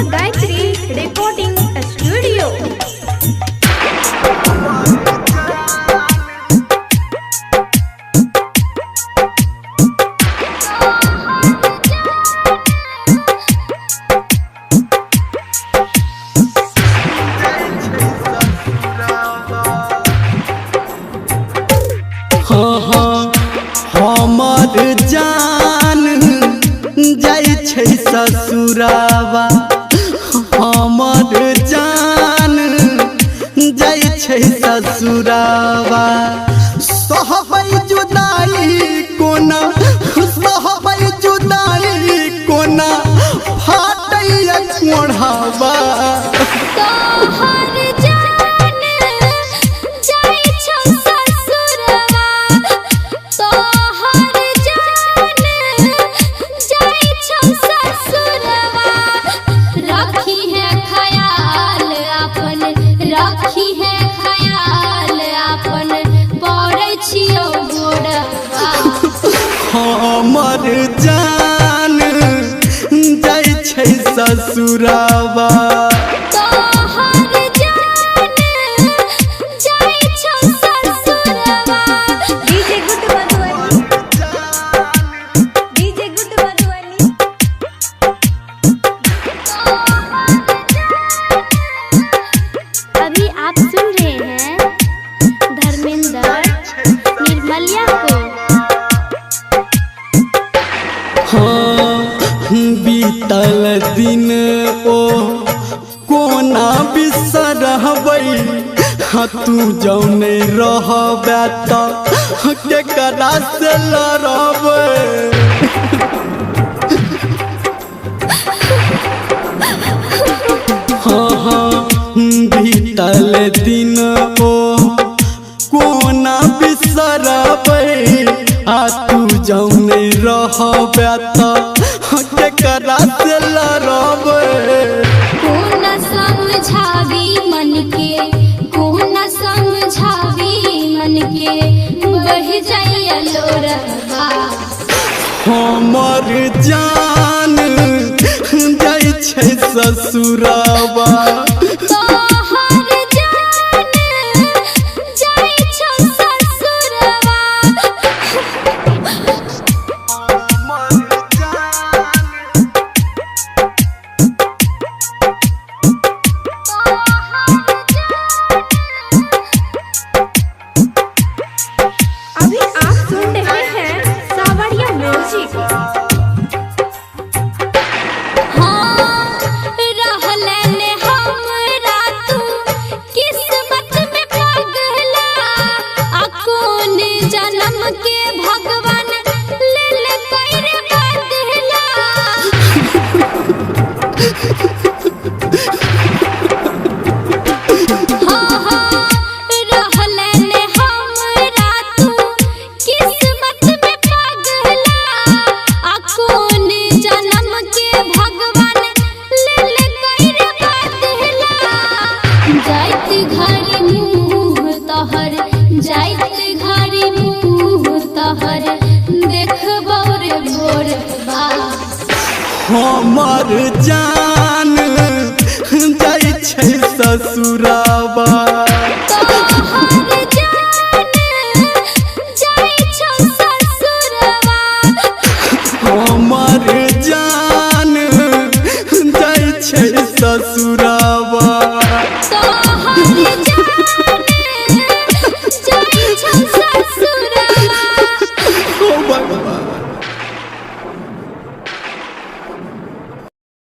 माँ Gayatri recording studio. हमर जान जाइ छै ससुरावा, हमर जान जाइ छै ससुरावा। सहबै जुदाई कोना, सहबै जुदाई कोना, फाटैया कोढ़ावा। हमर जान जाइ छै ससुरावा, अभी आप सुन रहे हैं धर्मेंद्र निर्मलिया को। बीतल दिन ओ कोना बिसरबै, तू जौ नहीं रहबे त केकरा से लड़बै। बीतल दिन ओ कोना बिसरबै, तू जौ नहीं रहबे त केकरा से लड़बै। कोना समझावी मन के, कोना समझावी मन के, बढ़ जाइया लोरवा। हमर जान जाइ छै ससुरावा, हमर जान जाइ छै ससुरावा, हमर जान जाइ छै ससुरावा। ओ भगवान।